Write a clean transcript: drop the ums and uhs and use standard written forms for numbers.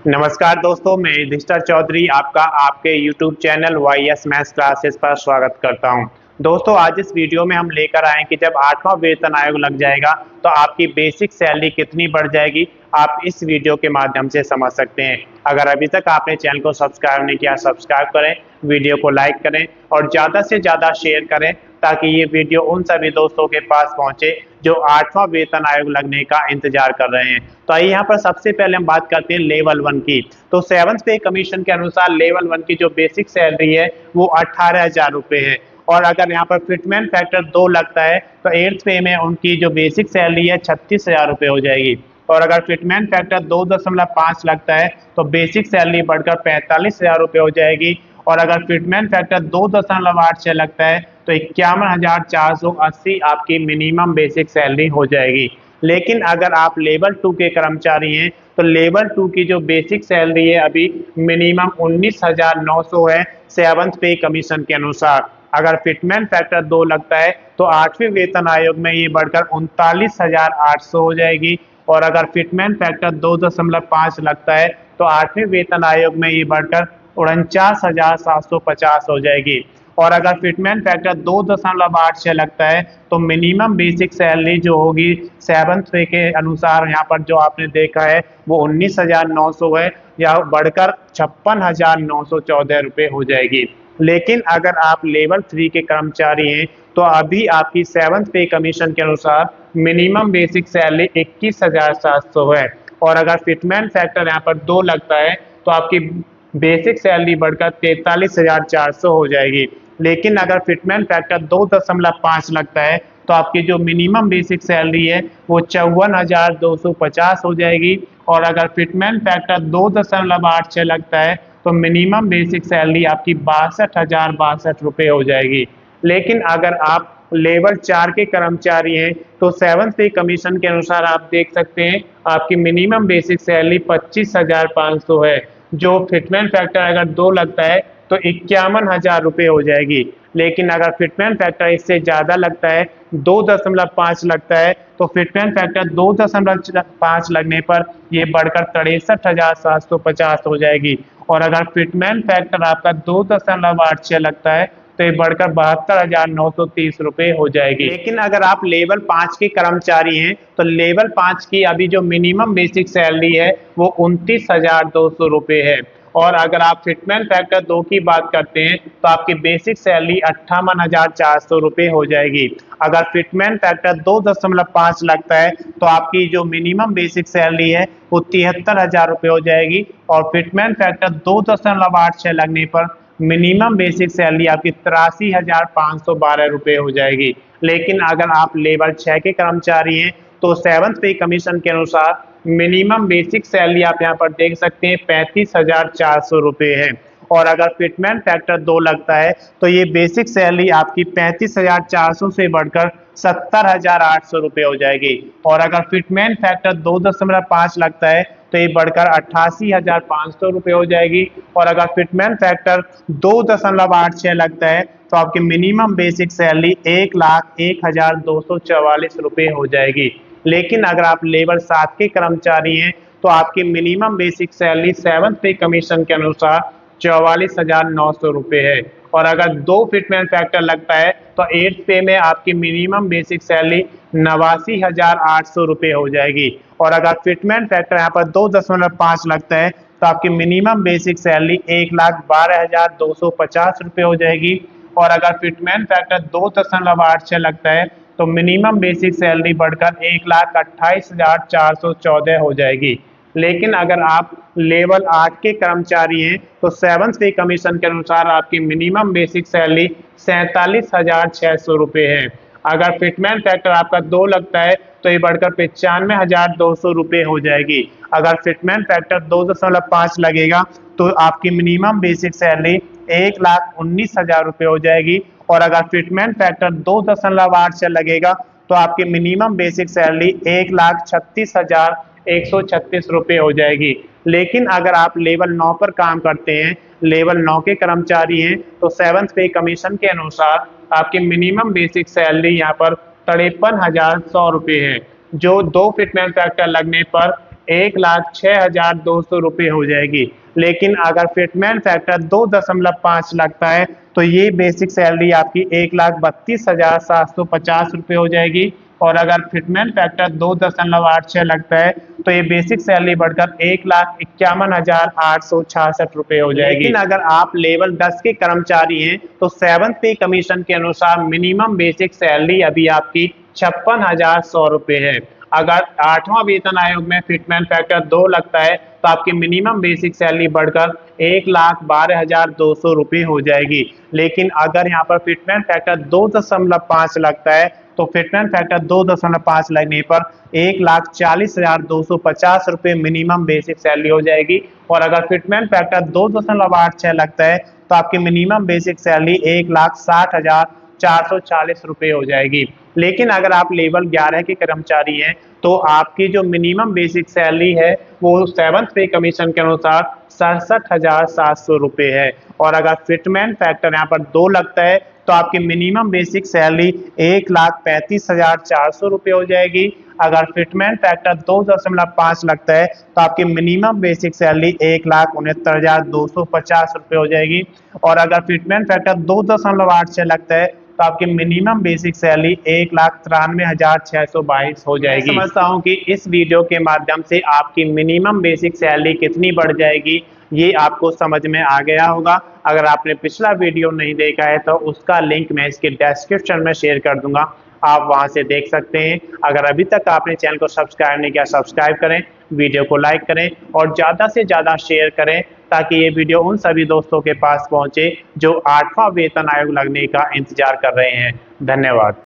नमस्कार दोस्तों, मैं युधिष्ठर चौधरी आपका आपके YouTube channel YS maths classes पर स्वागत करता हूं। दोस्तों, आज इस वीडियो में हम लेकर आए कि जब 8वां वेतन आयोग लग जाएगा तो आपकी बेसिक सैलरी कितनी बढ़ जाएगी, आप इस वीडियो के माध्यम से समझ सकते हैं। अगर अभी तक आपने चैनल को सब्सक्राइब नहीं किया, सब्सक्राइब करें, वीडियो को लाइक करें और ज़्यादा से ज़्यादा शेयर करें ताकि ये वीडियो उन सभी दोस्तों के पास पहुंचे जो 8वां वेतन आयोग लगने का इंतजार कर रहे हैं। तो आइए यहाँ पर सबसे पहले हम बात करते हैं लेवल 1 की। तो 7th पे कमीशन के अनुसार लेवल 1 की जो बेसिक सैलरी है वो 18,000 रुपये है। और अगर यहाँ पर फिटमेंट फैक्टर 2 लगता है तो 8th पे में उनकी जो बेसिक सैलरी है 36,000 रुपये हो जाएगी। और अगर फिटमेंट फैक्टर 2.5 लगता है तो बेसिक सैलरी बढ़कर 45,000 रुपये हो जाएगी। और अगर फिटमेंट फैक्टर 2.86 लगता है तो 51,480 आपकी मिनिमम बेसिक सैलरी हो जाएगी। लेकिन अगर आप लेवल 2 के कर्मचारी हैं तो लेवल 2 की जो बेसिक सैलरी है अभी मिनिमम 19,900 है 7th पे कमीशन के अनुसार। अगर फिटमेंट फैक्टर 2 लगता है तो 8वें वेतन आयोग में ये बढ़कर 39,800 हो जाएगी। और अगर फिटमेंट फैक्टर 2.5 लगता है तो 8वें वेतन आयोग में ये बढ़कर 49,750 हो जाएगी। और अगर फिटमेंट फैक्टर 2.86 लगता है तो मिनिमम बेसिक सैलरी जो होगी 7th पे के अनुसार यहाँ पर जो आपने देखा है वो 19,900 है या बढ़कर 56,914 रुपये हो जाएगी। लेकिन अगर आप लेवल 3 के कर्मचारी हैं तो अभी आपकी 7th पे कमीशन के अनुसार मिनिमम बेसिक सैलरी 21,700 है। और अगर फिटमेंट फैक्टर यहाँ पर 2 लगता है तो आपकी बेसिक सैलरी बढ़कर 43,400 हो जाएगी। लेकिन अगर फिटमेंट फैक्टर 2.5 लगता है तो आपकी जो मिनिमम बेसिक सैलरी है वो 54,250 हो जाएगी। और अगर फिटमेंट फैक्टर 2.86 लगता है तो मिनिमम बेसिक सैलरी आपकी 62,062 रुपये हो जाएगी। लेकिन अगर आप लेवल 4 के कर्मचारी हैं तो 7th पे कमीशन के अनुसार आप देख सकते हैं आपकी मिनिमम बेसिक सैलरी 25,500 है। जो फिटमेंट फैक्टर अगर 2 लगता है तो 51,000 रुपये हो जाएगी। लेकिन अगर फिटमेंट फैक्टर इससे ज़्यादा लगता है 2.5 लगता है तो फिटमेंट फैक्टर 2.5 लगने पर ये बढ़कर 63,750 हो जाएगी। और अगर फिटमेंट फैक्टर आपका 2.86 लगता है तो ये बढ़कर 72,930 रुपये हो जाएगी। लेकिन अगर आप लेवल 5 के कर्मचारी हैं तो लेवल 5 की अभी जो मिनिमम बेसिक सैलरी है वो 29,200 रुपये है। और अगर आप फिटमेंट फैक्टर 2 की बात करते हैं तो आपकी बेसिक सैलरी 58,400 रुपये हो जाएगी। अगर फिटमेंट फैक्टर 2.5 लगता है तो आपकी जो मिनिमम बेसिक सैलरी है वो 73,000 रुपये हो जाएगी। और फिटमेंट फैक्टर 2.86 लगने पर मिनिमम बेसिक सैलरी आपकी 83,512 रुपये हो जाएगी। लेकिन अगर आप लेवल 6 के कर्मचारी हैं तो 7th पे कमीशन के अनुसार मिनिमम बेसिक सैलरी आप यहाँ पर देख सकते हैं 35,400 रुपये है। और अगर फिटमेंट फैक्टर 2 लगता है तो ये बेसिक सैलरी आपकी 35,400 से बढ़कर 70,800 रुपये हो जाएगी। और अगर फिटमेंट फैक्टर 2.5 लगता है तो ये बढ़कर 88,500 रुपये हो जाएगी। और अगर फिटमेंट फैक्टर 2.86 लगता है तो आपकी मिनिमम बेसिक सैलरी 1,01,244 रुपये हो जाएगी। लेकिन अगर आप लेवल 7 के कर्मचारी हैं तो आपकी मिनिमम बेसिक सैलरी 7th पे कमीशन के अनुसार 44,900 रुपये है। और अगर 2 फिटमेंट फैक्टर लगता है तो 8th पे में आपकी मिनिमम बेसिक सैलरी 89,800 रुपये हो जाएगी। और अगर फिटमेंट फैक्टर यहाँ पर 2.5 लगता है तो आपकी मिनिमम बेसिक सैलरी 1,12,250 रुपये हो जाएगी। और अगर फिटमेंट फैक्टर 2.86 लगता है तो मिनिमम बेसिक सैलरी बढ़कर 1,28,414 हो जाएगी। लेकिन अगर आप लेवल 8 के कर्मचारी हैं तो 7th पे कमीशन के अनुसार आपकी मिनिमम बेसिक सैलरी 47,600 रुपये है। अगर फिटमेंट फैक्टर आपका 2 लगता है तो ये बढ़कर 95,200 रुपये हो जाएगी। अगर फिटमेंट फैक्टर 2.5 लगेगा तो आपकी मिनिमम बेसिक सैलरी 1,19,000 रुपये हो जाएगी। और अगर फिटमेंट फैक्टर 2.8 से लगेगा तो आपकी मिनिमम बेसिक सैलरी 1,36,136 रुपये हो जाएगी। लेकिन अगर आप लेवल 9 पर काम करते हैं, लेवल 9 के कर्मचारी हैं तो 7th पे कमीशन के अनुसार आपकी मिनिमम बेसिक सैलरी यहाँ पर 53,100 रुपये है, जो 2 फिटमेंट फैक्टर लगने पर 1,06,200 हो जाएगी। लेकिन अगर फिटमेंट फैक्टर 2.5 लगता है तो ये बेसिक सैलरी आपकी 1,32,750 हो जाएगी। और अगर फिटमेंट फैक्टर 2.86 लगता है तो ये बेसिक सैलरी बढ़कर 1,51,866 हो जाएगी। लेकिन अगर आप लेवल 10 के कर्मचारी हैं तो 7th पे कमीशन के अनुसार मिनिमम बेसिक सैलरी अभी आपकी 56,100 है। अगर 8वां वेतन आयोग में फिटमेंट फैक्टर 2 लगता है तो आपकी मिनिमम बेसिक सैलरी बढ़कर 1,12,200 हो जाएगी। लेकिन अगर यहाँ पर फिटमेंट फैक्टर 2.5 लगता है तो फिटमेंट फैक्टर 2.5 लगने पर 1,40,250 मिनिमम बेसिक सैलरी हो जाएगी। और अगर फिटमेंट फैक्टर 2.86 लगता है तो आपकी मिनिमम बेसिक सैलरी 1,60,440 हो जाएगी। लेकिन अगर आप लेवल 11 के कर्मचारी हैं तो आपकी जो मिनिमम बेसिक सैलरी है वो 7th पे कमीशन के अनुसार 67,700 है। और अगर फिटमेंट फैक्टर यहाँ पर 2 लगता है तो आपकी मिनिमम बेसिक सैलरी 1,35,400 हो जाएगी। अगर फिटमेंट फैक्टर 2.5 लगता है तो आपकी मिनिमम बेसिक सैलरी 1,69,250 हो जाएगी। और अगर फिटमेंट फैक्टर 2.86 लगता है तो आपकी मिनिमम बेसिक सैलरी 1,93,622 हो जाएगी। मैं समझता हूँ कि इस वीडियो के माध्यम से आपकी मिनिमम बेसिक सैलरी कितनी बढ़ जाएगी ये आपको समझ में आ गया होगा। अगर आपने पिछला वीडियो नहीं देखा है तो उसका लिंक मैं इसके डिस्क्रिप्शन में शेयर कर दूंगा, आप वहां से देख सकते हैं। अगर अभी तक आपने चैनल को सब्सक्राइब नहीं किया सब्सक्राइब करें, वीडियो को लाइक करें और ज़्यादा से ज़्यादा शेयर करें ताकि ये वीडियो उन सभी दोस्तों के पास पहुंचे जो 8वां वेतन आयोग लगने का इंतजार कर रहे हैं। धन्यवाद।